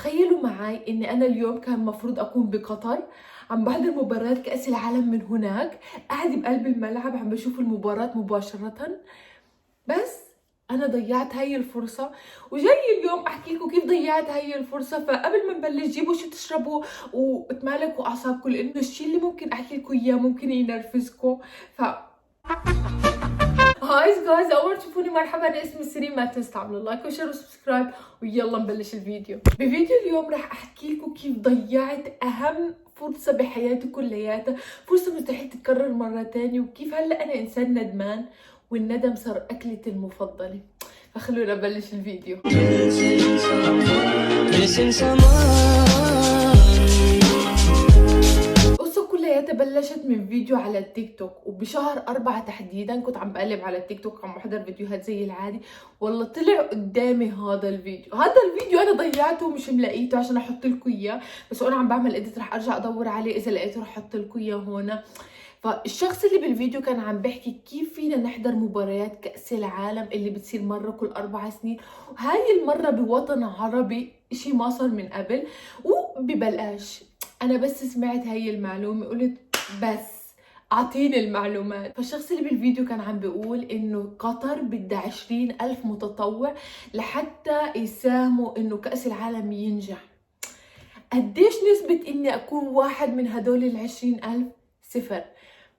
تخيلوا معي اني انا اليوم كان مفروض اكون بقطر عم بحضر مباراة كأس العالم من هناك، قاعدة بقلب الملعب عم بشوف المباراة مباشرة. بس انا ضيعت هاي الفرصة، وجاي اليوم احكي لكم كيف ضيعت هاي الفرصة. فقبل ما نبلش جيبوا شو تشربوا وتمالكوا اعصابكم، لانه الشيء اللي ممكن احكي لكم اياه ممكن ينرفزكم. هاي جايز، اول ما تشوفوني مرحبا، انا اسمي سيرين. ما تنسوا تعملوا لايك وشير وسبسكرايب، ويلا نبلش الفيديو. بفيديو اليوم راح احكي لكم كيف ضيعت اهم فرصة بحياتي كلياتها، فرصة مستحيل تتكرر مرة تانية، وكيف هلا انا انسان ندمان والندم صار اكلتي المفضلة. فخلونا نبلش الفيديو. القصة كلياتها بلشت من فيديو على التيك توك، وبشهر 4 تحديدا كنت عم بقلب على التيك توك، عم بحضر فيديوهات زي العادي. والله طلع قدامي هذا الفيديو انا ضيعته ومش ملاقيته عشان احط لكم اياه، بس وانا عم بعمل اديت رح ارجع ادور عليه، اذا لقيته رح احط لكم اياه هون. فالشخص اللي بالفيديو كان عم بيحكي كيف فينا نحضر مباريات كأس العالم اللي بتصير مرة كل 4 سنين، وهاي المرة بوطن عربي، اشي ما صار من قبل وببلاش. انا بس سمعت هاي المعلومة قلت بس اعطيني المعلومات. فالشخص اللي بالفيديو كان عم بيقول انه قطر بدها 20,000 متطوع لحتى يساهموا انه كأس العالم ينجح. قديش نسبة اني اكون واحد من هدول ال20,000؟ صفر.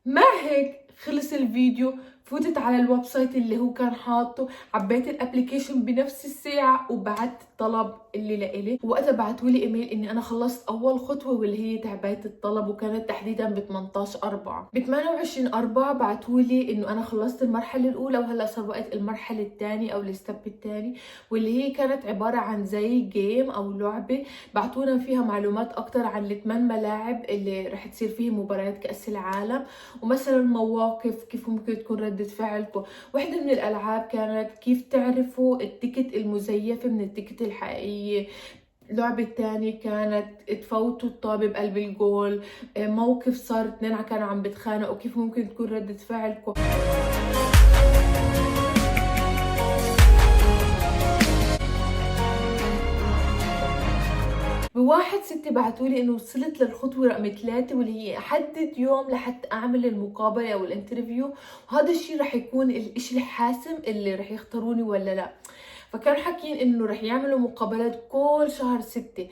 مع هيك خلص الفيديو، فتت على الويب سايت اللي هو كان حاطه، عبيت الابليكيشن بنفس الساعة وبعت الطلب اللي لإلي. وقتها بعتولي ايميل اني انا خلصت اول خطوة واللي هي تعبئة الطلب، وكانت تحديدا ب 18/4. ب 28/4 بعتولي انه انا خلصت المرحلة الاولى وهلا صار وقت المرحلة الثانية او الستب الثاني، واللي هي كانت عبارة عن زي جيم او لعبة بعتونا فيها معلومات اكتر عن ال8 ملاعب اللي رح تصير فيها مباريات كأس العالم، ومثلا مواقف كيف ممكن تكون ردة فعلكم. واحدة من الألعاب كانت كيف تعرفوا التيكت المزيفة من التيكت الحقيقية. اللعبة الثانية كانت تفوتوا الطابة بقلب الجول. موقف صار 2 كانوا عم بتخانقوا، كيف ممكن تكون ردة فعلكم. ب1/6 بعتولي انه وصلت للخطوة رقم 3، واللي هي احدد يوم لحتى اعمل المقابلة او الانترفيو، وهذا الشيء رح يكون الاشي الحاسم اللي رح يختاروني ولا لا. فكانوا حاكيين انه رح يعملوا مقابلات كل شهر 6.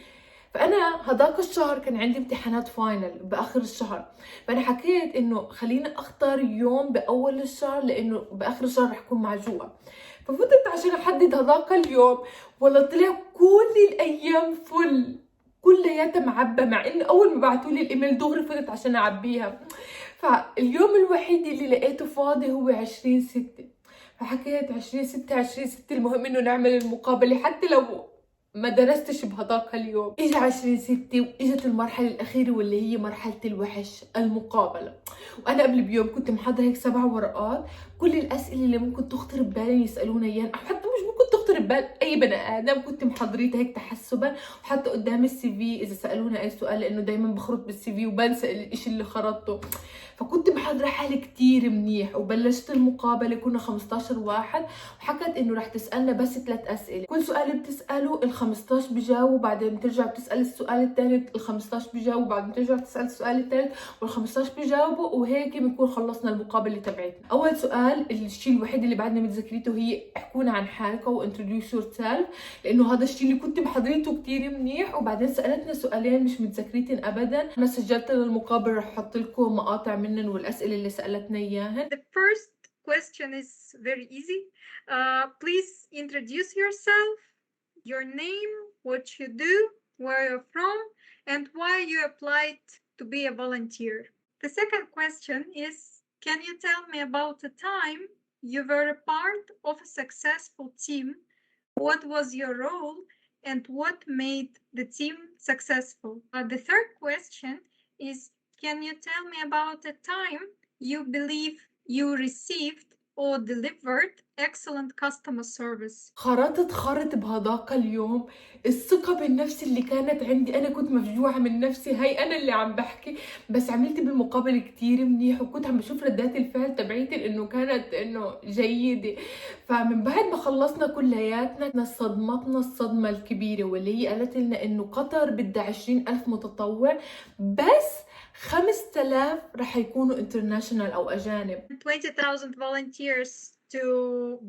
فانا هذاك الشهر كان عندي امتحانات فاينل باخر الشهر، فانا حكيت انه خليني اختار يوم باول الشهر لانه باخر الشهر رح اكون معجوقة. ففتت عشان احدد هذاك اليوم، والله طلع كل الايام فل، كلياتها معبى، مع انه اول ما بعتولي الايميل دغري فتت عشان اعبيها. فاليوم الوحيد اللي لقيته فاضي هو 20/6. فحكيت 20/6 20/6، المهم انه نعمل المقابلة حتى لو ما درستش بهذاك اليوم. اجى 20/6 واجت المرحلة الأخيرة واللي هي مرحلة الوحش، المقابلة. وأنا قبل بيوم كنت محضرة هيك 7 ورقات، كل الأسئلة اللي ممكن تخطر ببالي يسألونا إياها، أو حتى مش ممكن تخطر ببال أي بني آدم، كنت محضريتها هيك تحسبا. وحتى قدام السي في إذا سألونا أي سؤال، لأنه دايما بخرط بالسي في وبنسى الإشي اللي خرطته. فكنت محضرة حالي كتير منيح، وبلشت المقابلة كنا 15 واحد، وحكت انه رح تسألنا بس 3 اسئلة، كل سؤال بتسأله ال15 بجاوب، بعدين بترجع بتسأل السؤال الثاني ال15 بجاوب، بعدين بترجع تسأل السؤال الثالث وال15 بجاوبوا، وهيك بنكون خلصنا المقابلة تبعتنا. اول سؤال، الشيء الوحيد اللي بعدنا متذكريته، هي احكونا عن حالكم وانتروديوس يور سيلف، لانه هذا الشيء اللي كنت محضريته كتير منيح. وبعدين سألتنا سؤالين مش متذكريتن ابدا، انا سجلت للمقابلة رح احط لكم مقاطع منن والاسئلة اللي سألتنا اياها. The first question is very easy. Please introduce yourself, your name, what you do, where you're from, and why you applied to be a volunteer. The second question is, can you tell me about a time you were a part of a successful team? What was your role and what made the team successful? The third question is, can you tell me about a time you believe you received or delivered excellent customer service. خرط بهذاك اليوم الثقة بالنفس اللي كانت عندي. أنا كنت مفجوعة من نفسي، هاي أنا اللي عم بحكي، بس عملت بالمقابل كتير منيح، وكنت عم بشوف ردات الفعل تبعيتي إنه كانت إنه جيدة. فمن بعد ما خلصنا كلياتنا صدمتنا الصدمة الكبيرة، واللي هي قالت لنا إنه قطر بدها 20,000 متطوع، بس 5,000 رح يكونوا international أو أجانب. 20,000 volunteers to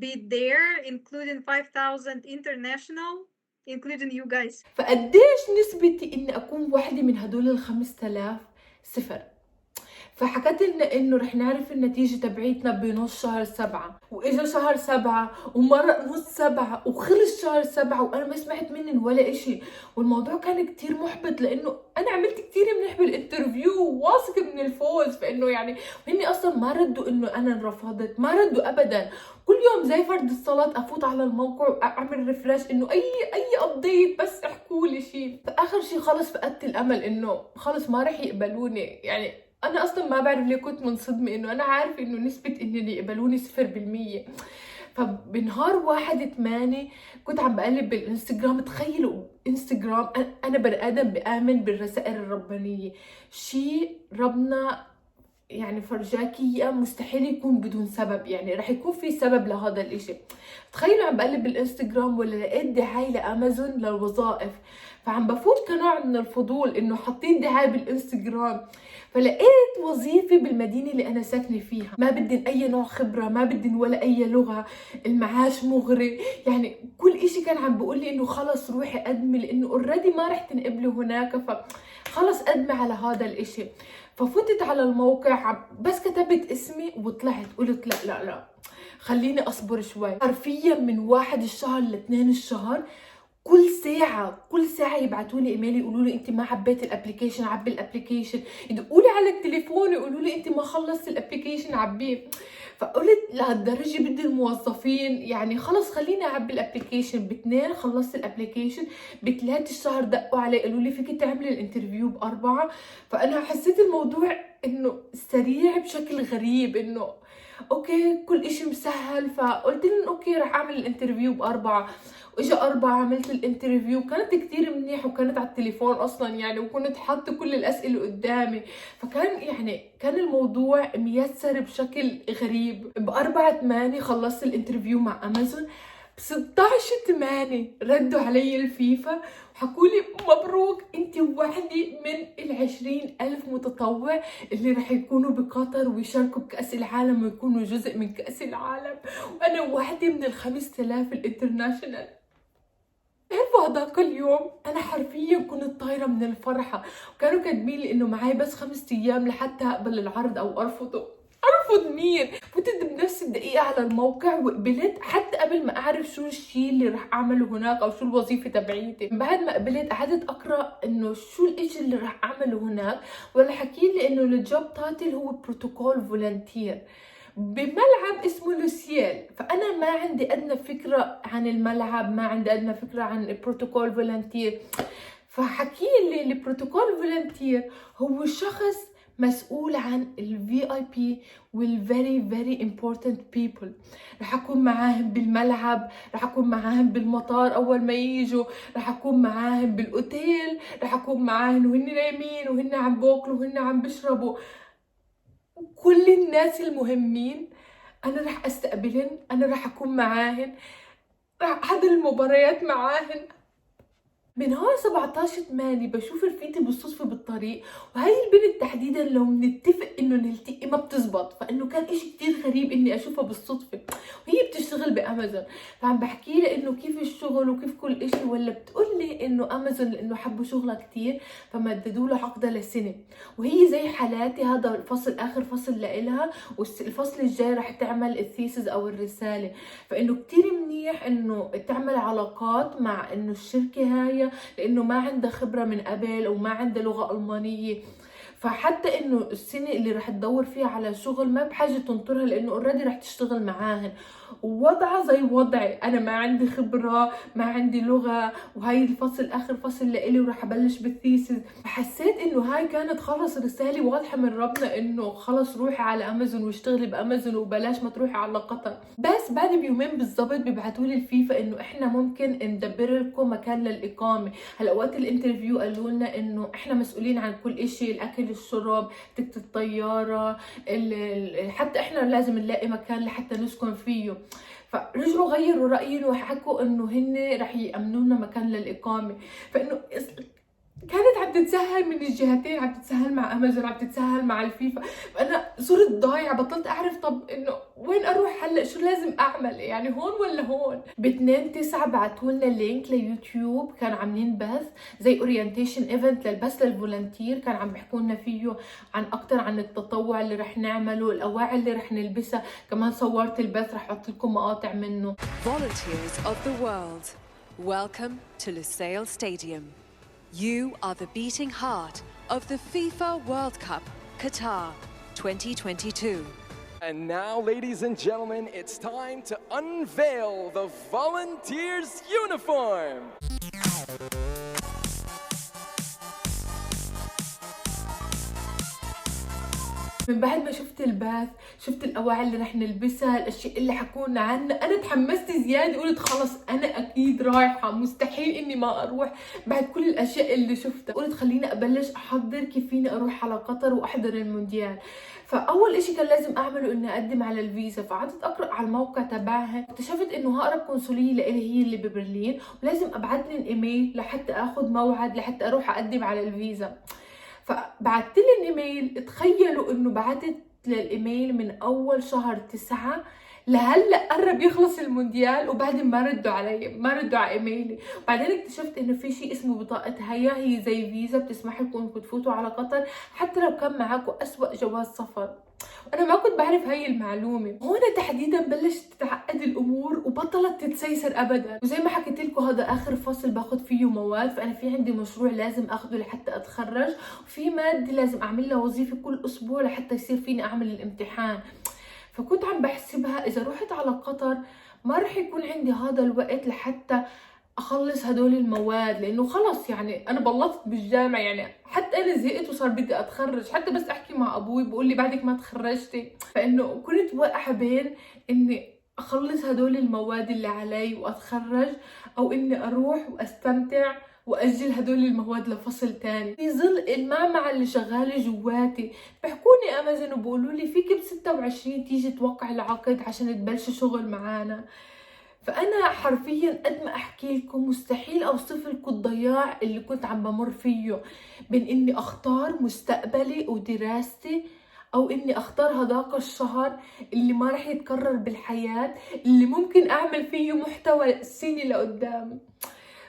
be there, including 5,000 international, including you guys. فقديش نسبتي إني أكون واحدة من هدول ال5,000؟ 0. فحكت لنا انه رح نعرف النتيجة تبعيتنا بنص شهر 7، واجا شهر 7 ومرق نص 7 وخلص شهر 7 وانا ما سمعت منن ولا اشي. والموضوع كان كتير محبط، لانه انا عملت كتير منيح بالانترفيو وواثقة من الفوز. فانه يعني هني اصلا ما ردوا انه انا انرفضت، ما ردوا ابدا. كل يوم زي فرد الصلاة افوت على الموقع واعمل ريفرش انه اي ابديت بس احكوا لي شيء. فاخر شيء خلص فقدت الامل انه خلص ما رح يقبلوني. يعني انا اصلا ما بعرف ليه كنت منصدمه، انه انا عارفه انه نسبه ان اللي يقبلوني 0%. فبنهار 1/8 كنت عم بقلب بالانستغرام. تخيلوا انستغرام، انا بني ادم بآمن بالرسائل الربانيه، شيء ربنا يعني فرجاكي اياه مستحيل يكون بدون سبب، يعني رح يكون في سبب لهذا الاشي. تخيلوا عم بقلب بالانستغرام ولا لقيت دعاية لامازون للوظائف، فعم بفوت كنوع من الفضول انه حاطين دعاية بالانستغرام، فلقيت وظيفة بالمدينة اللي أنا ساكنة فيها. ما بدن أي نوع خبرة، ما بدن ولا أي لغة، المعاش مغري، يعني كل إشي كان عم بقول لي إنه خلص روحي قدمي، لأنه اوريدي ما رح تنقبلي هناك، فخلص قدمي على هذا الإشي. ففتت على الموقع بس كتبت اسمي وطلعت، قلت لا لا لا خليني أصبر شوي. حرفيا من 1 الشهر ل2 الشهر كل ساعه يبعثوا لي ايميل يقولوا لي انت ما عبيتي الابلكيشن، عبي الابلكيشن، يدقوا لي على التليفون يقولوا لي انت ما خلصتي الابلكيشن، عبيه. فقلت لهالدرجه بدي الموظفين، يعني خلص خليني اعبي الابلكيشن. ب2 خلصت الابلكيشن، ب3 الشهر دقوا علي قالوا لي فيك تعملي الانترفيو ب4. فانا حسيت الموضوع انه سريع بشكل غريب، انه اوكي كل اشي مسهل. فقلت لهم اوكي رح اعمل الانترفيو ب4. واجا 4 عملت الانترفيو، كانت كتير منيح، وكانت على التليفون اصلا يعني، وكنت حاطه كل الاسئله قدامي. فكان يعني كان الموضوع ميسر بشكل غريب. ب4/8 خلصت الانترفيو مع امازون. ب16/8 ردوا علي الفيفا وحكوا لي مبروك انت واحدة من 20,000 متطوع اللي رح يكونوا بقطر ويشاركوا بكأس العالم ويكونوا جزء من كأس العالم، وانا واحدة من 5,000 الانترناشنال. تعرفوا هذاك اليوم انا حرفيا كنت طايره من الفرحه، وكانوا كاتبين لي انه معي بس 5 ايام لحتى اقبل العرض او ارفضه. ارفض مين؟ فتت بنفس الدقيقه على الموقع وقبلت، حتى قبل ما اعرف شو الشيء اللي رح اعمله هناك او شو الوظيفه تبعيتي. بعد ما قبلت قعدت اقرا انه شو الاشي اللي رح اعمله هناك، ولا حكي لي انه الجوب تايتل هو بروتوكول فولنتير بملعب اسمه لوسيال. فانا ما عندي ادنى فكره عن الملعب، ما عندي ادنى فكره عن البروتوكول فولنتير. فحكي لي البروتوكول فولنتير هو شخص مسؤول عن الفي اي بي والفيري فيري امبورتنت بيبل. رح اكون معاهم بالملعب، رح اكون معاهم بالمطار اول ما يجوا، رح اكون معاهم بالاوتيل، رح اكون معاهم وهن نايمين وهن عم باكلوا وهن عم بشربوا. كل الناس المهمين انا رح استقبلن، انا رح اكون معاهن، رح احضر المباريات معاهن. بنهار 17/8 بشوف رفيقتي بالصدفة بالطريق، وهي البنت تحديدا لو بنتفق انه نلتقي ما بتزبط، فانه كان اشي كتير غريب اني اشوفها بالصدفة وهي بتشتغل بامازون. فعم بحكي لها انه كيف الشغل وكيف كل اشي، ولا بتقول لي انه امازون لانه حبوا شغلها كتير فمددوا له عقدة لسنة، وهي زي حالاتي هذا الفصل اخر فصل لإلها، والفصل الجاي رح تعمل الثيسز او الرسالة. فانه كتير منيح انه تعمل علاقات مع انه الشركة هاي، لانه ما عندها خبره من قبل وما عندها لغه المانيه. فحتى انه السنه اللي رح تدور فيها على شغل ما بحاجه تنطرها، لانه اوريدي رح تشتغل معاهن. ووضعها زي وضعي، انا ما عندي خبره، ما عندي لغه، وهي الفصل اخر فصل لإلي وراح ابلش بالثيسز. فحسيت انه هاي كانت خلص رساله واضحه من ربنا انه خلص روحي على امازون واشتغلي بامازون وبلاش ما تروحي على قطر. بس بعد بيومين بالضبط بيبعتوا لي الفيفا انه احنا ممكن ندبر لكم مكان للاقامه. هلا وقت الانترفيو قالوا لنا انه احنا مسؤولين عن كل شيء، الاكل، الشرب، تكت الطياره، حتى احنا لازم نلاقي مكان لحتى نسكن فيه. فرجعوا غيروا رأيهم وحكوا انه هن رح يأمنونا مكان للإقامة. فانه كانت عم تتسهل من الجهتين، عم تتسهل مع امازون، عم تتسهل مع الفيفا. فانا صرت ضايعه، بطلت اعرف طب انه وين اروح هلا، شو لازم اعمل، يعني هون ولا هون. ب2/9 بعثوا لنا لينك ليوتيوب، كان عاملين بث زي اورينتيشن ايفنت بس للفولنتير، كان عم بيحكوا لنا فيه عن اكثر عن التطوع اللي رح نعمله، الاواعي اللي رح نلبسها. كمان صورت البث، رح احط لكم مقاطع منه. Volunteers of the world, welcome to Lusail Stadium. You are the beating heart of the FIFA World Cup Qatar 2022. And now, ladies and gentlemen, it's time to unveil the Volunteers uniform. من بعد ما شفت البث، شفت الاواعي اللي رح نلبسها، الاشياء اللي حكونا عنها، انا تحمست زياده. قلت خلص انا اكيد رايحه، مستحيل اني ما اروح بعد كل الاشياء اللي شفتها. قلت خليني ابلش احضر كيف فيني اروح على قطر واحضر المونديال. فاول اشي كان لازم اعمله اني اقدم على الفيزا. فقعدت اقرا على الموقع تبعها، اكتشفت انه اقرب قنصليه لإلي هي اللي ببرلين، ولازم ابعث لهم ايميل لحتى اخذ موعد لحتى اروح اقدم على الفيزا. فبعثت لي الايميل، تخيلوا انه بعثت للايميل من اول شهر 9 لهلا قرب يخلص المونديال وبعدين ما ردوا علي، ما ردوا على ايميلي. بعدين اكتشفت انه في شيء اسمه بطاقة هيا، هي زي فيزا بتسمح لكم انكم تفوتوا على قطر حتى لو كان معاكم اسوأ جواز سفر. انا ما كنت بعرف هاي المعلومه. هون تحديدا بلشت تتعقد الامور وبطلت تتسيسر ابدا. وزي ما حكيت لكم هذا اخر فصل باخذ فيه مواد، فانا في عندي مشروع لازم اخذه لحتى اتخرج، وفي ماده لازم اعمل لها وظيفه كل اسبوع لحتى يصير فيني اعمل الامتحان. فكنت عم بحسبها اذا رحت على قطر ما رح يكون عندي هذا الوقت لحتى اخلص هدول المواد، لانه خلص يعني انا بلطت بالجامعه، يعني حتى انا زهقت وصار بدي اتخرج. حتى بس احكي مع ابوي بقول لي بعدك ما تخرجتي. فانه كنت واقعه بين اني اخلص هدول المواد اللي علي واتخرج، او اني اروح واستمتع واجل هدول المواد لفصل تاني. في ظل المعمعة اللي شغاله جواتي بحكوني امازون وبقولوا لي فيك ب26 تيجي توقع العقد عشان تبلشي شغل معانا. فانا حرفيا قد ما احكي لكم مستحيل اوصف لكم الضياع اللي كنت عم بمر فيه، بين اني اختار مستقبلي ودراستي، او اني اختار هذاك الشهر اللي ما رح يتكرر بالحياة، اللي ممكن اعمل فيه محتوى سنة لقدام.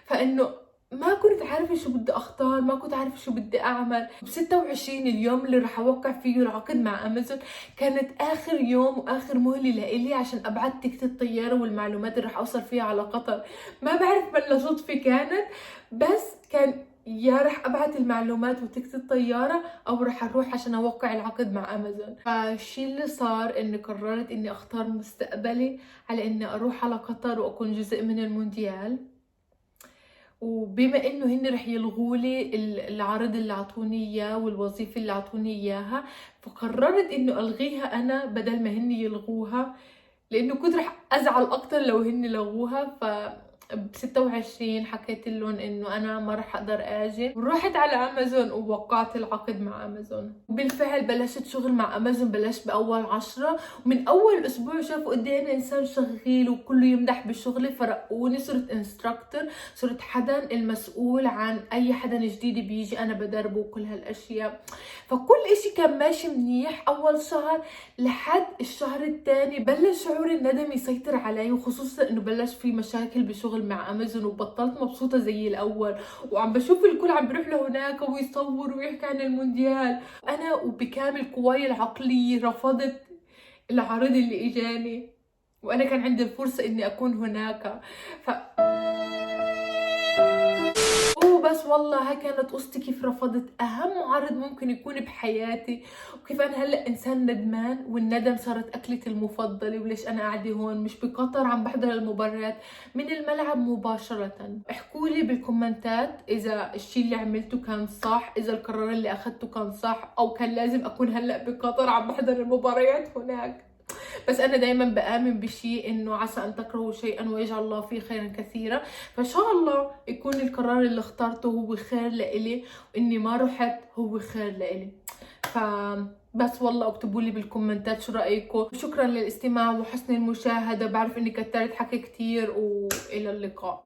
فانه ما كنت عارفة شو بدي اختار، ما كنت عارفة شو بدي اعمل. ب26 اليوم اللي رح اوقع فيه العقد مع امازون كانت اخر يوم واخر مهلة لإلي عشان ابعت تيكت الطيارة والمعلومات اللي رح اوصل فيها على قطر. ما بعرف بلا صدفة كانت، بس كان يا رح ابعت المعلومات وتيكت الطيارة او رح اروح عشان اوقع العقد مع امازون. فالشي اللي صار اني قررت اني اختار مستقبلي على اني اروح على قطر واكون جزء من المونديال. وبما انه هن رح يلغوا لي العرض اللي اعطوني اياه والوظيفه اللي اعطوني اياها، فقررت انه الغيها انا بدل ما هن يلغوها، لانه كنت رح ازعل اكتر لو هن لغوها. ب26 حكيت لهم انه انا ما رح اقدر اجي، ورحت على امازون ووقعت العقد مع امازون. وبالفعل بلشت شغل مع امازون، بلشت باول 10، ومن اول اسبوع شافوا قد ايه انا انسان شغيل وكله يمدح بشغلي، فرقوني صرت انستراكتور، صرت حدا المسؤول عن اي حدا جديد بيجي انا بدربه وكل هالاشياء. فكل اشي كان ماشي منيح اول شهر، لحد الشهر الثاني بلش شعور الندم يسيطر علي، وخصوصا انه بلش في مشاكل بشغل مع امازون وبطلت مبسوطه زي الاول، وعم بشوف الكل عم بيروح لهناك ويصور ويحكي عن المونديال، انا وبكامل قواي العقليه رفضت العرض اللي اجاني، وانا كان عندي الفرصه اني اكون هناك. وبس والله هاي كانت قصتي، كيف رفضت أهم عرض ممكن يكون بحياتي، وكيف أنا هلأ إنسان ندمان، والندم صارت أكلتي المفضلة، وليش أنا قاعدة هون مش بقطر عم بحضر المباريات من الملعب مباشرة. احكولي بالكومنتات إذا الشي اللي عملته كان صح، إذا القرار اللي أخذته كان صح، أو كان لازم أكون هلأ بقطر عم بحضر المباريات هناك. بس أنا دايما بآمن بشيء إنه عسى أن تكرهوا شيئا ويجعل الله فيه خيرا كثيرا، فإن شاء الله يكون القرار اللي اخترته هو خير لإلي، وإني ما رحت هو خير لإلي. بس والله اكتبوا لي بالكومنتات شو رأيكم، وشكرا للاستماع وحسن المشاهدة. بعرف إني كترت حكي كتير، وإلى اللقاء.